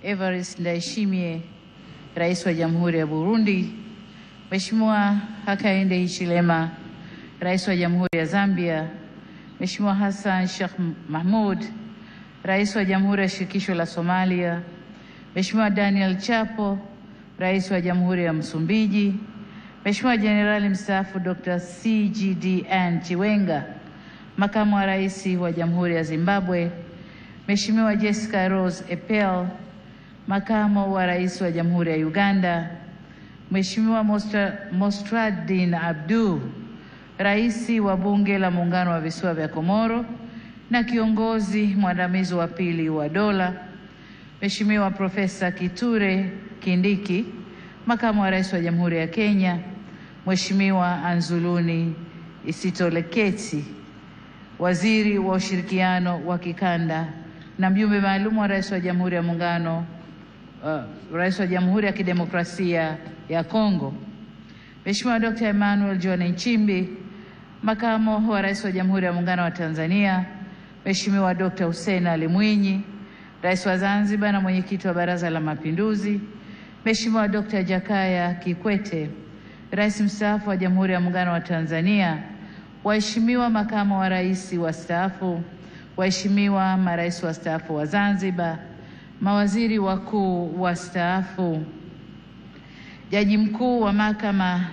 Evariste Ndayishimiye, Rais wa Jamhuri ya Burundi, Mheshimiwa Hakainde Hichilema, Rais wa Jamhuri ya Zambia, Mheshimiwa Hassan Sheikh Mahmoud, Rais wa Jamhuri ya Shirikisho la Somalia, Mheshimiwa Daniel Chapo, Rais wa Jamhuri ya Msumbiji, Mheshimiwa Jenerali mstaafu Dr. CGDN Chiwenga, Makamu wa Rais wa Jamhuri ya Zimbabwe, Mheshimiwa Jessica Rose Epel, Makamu wa Rais wa Jamhuri ya Uganda, Mheshimiwa Mostradin Abdu, Rais wa Bunge la Muungano wa Visiwa vya Komoro na kiongozi mwandamizi wa pili wa dola, Mheshimiwa Profesa Kithure Kindiki, Makamu wa Rais wa Jamhuri ya Kenya, Mheshimiwa Anzuluni Isitoleketi, Waziri wa Ushirikiano wa Kikanda na mjumbe maalum wa Rais wa Jamhuri ya Muungano, Rais wa Jamhuri ya Kidemokrasia ya Kongo, Mheshimiwa Dr. Emmanuel John Nchimbi, Makamu wa Rais wa Jamhuri ya Muungano wa Tanzania, Mheshimiwa Dr. Hussein Ali Mwinyi, Rais wa Zanzibar na Mwenyekiti wa Baraza la Mapinduzi, Mheshimiwa Dr. Jakaya Kikwete, Rais mstaafu wa Jamhuri ya Muungano wa Tanzania, waheshimiwa makamu wa rais wastaafu, waheshimiwa marais wastaafu wa Zanzibar, mawaziri wakuu wastaafu, Jaji Mkuu wa Mahakama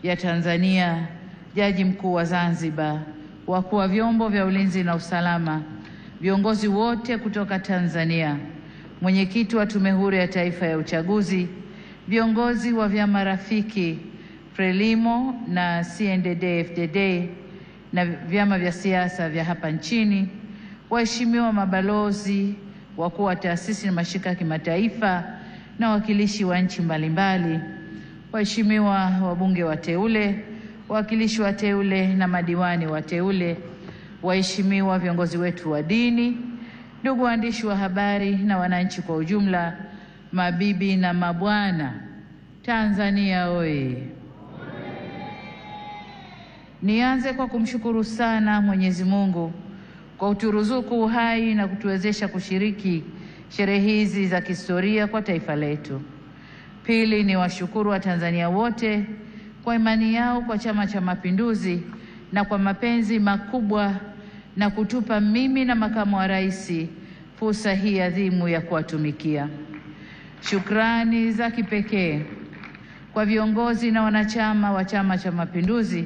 ya Tanzania, Jaji Mkuu wa Zanzibar, wakuu wa vyombo vya ulinzi na usalama, viongozi wote kutoka Tanzania, mwenyekiti wa Tume Huru ya Taifa ya Uchaguzi, viongozi wa vyama rafiki Frelimo na CNDD-FDD na vyama vya siasa vya hapa nchini, waheshimiwa mabalozi, wakuu wa taasisi na mashirika ya kimataifa na wakilishi wa nchi mbalimbali, waheshimiwa wabunge wateule, wawakilishi wateule na madiwani wateule, waheshimiwa viongozi wetu wa dini, ndugu waandishi wa habari na wananchi kwa ujumla, mabibi na mabwana, Tanzania oye! Nianze kwa kumshukuru sana Mwenyezi Mungu kwa kuturuzuku uhai na kutuwezesha kushiriki sherehe hizi za kihistoria kwa taifa letu. Pili, ni washukuru wa Tanzania wote kwa imani yao kwa Chama cha Mapinduzi na kwa mapenzi makubwa na kutupa mimi na makamu wa rais fursa hii adhimu ya kuwatumikia. Shukrani za kipekee kwa viongozi na wanachama wa Chama cha Mapinduzi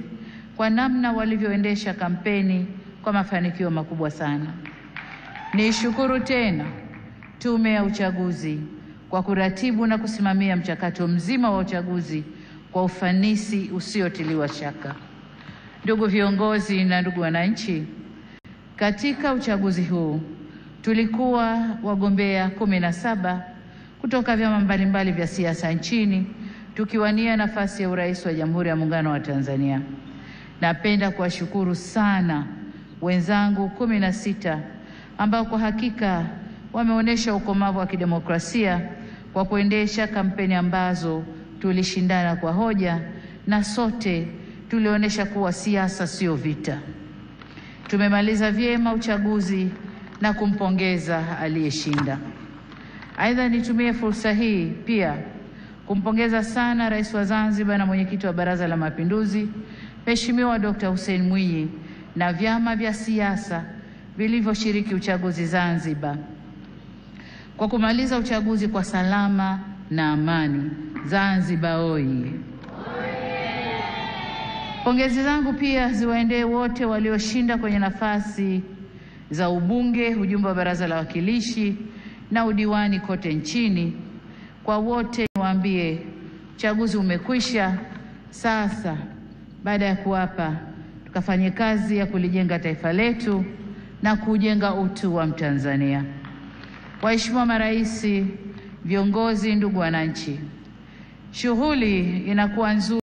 kwa namna walivyoendesha kampeni kwa mafanikio makubwa sana. Nishukuru tena Tume ya Uchaguzi kwa kuratibu na kusimamia mchakato mzima wa uchaguzi kwa ufanisi usiotiliwa shaka. Ndugu viongozi na ndugu wananchi, katika uchaguzi huu tulikuwa wagombea 17 kutoka vyama mbalimbali vya siasa nchini tukiwania nafasi ya urais wa Jamhuri ya Muungano wa Tanzania. Napenda kuwashukuru sana wenzangu 16 ambao kwa hakika wameonyesha ukomavu wa kidemokrasia kwa kuendesha kampeni ambazo tulishindana kwa hoja na sote tulionyesha kuwa siasa sio vita. Tumemaliza vyema uchaguzi na kumpongeza aliyeshinda. Aidha, nitumie fursa hii pia kumpongeza sana Rais wa Zanzibar na Mwenyekiti wa Baraza la Mapinduzi, Mheshimiwa Dr. Hussein Mwinyi na vyama vya siasa vilivyoshiriki uchaguzi Zanzibar kwa kumaliza uchaguzi kwa salama na amani. Zanzibar oye! Pongezi zangu pia ziwaendee wote walioshinda kwenye nafasi za ubunge, ujumbe wa Baraza la Wawakilishi na udiwani kote nchini. Kwa wote niwaambie, uchaguzi umekwisha. Sasa baada ya kuapa, tukafanye kazi ya kulijenga taifa letu na kujenga utu wa Mtanzania. Waheshimiwa marais, viongozi, ndugu wananchi, shughuli inakuwa nzuri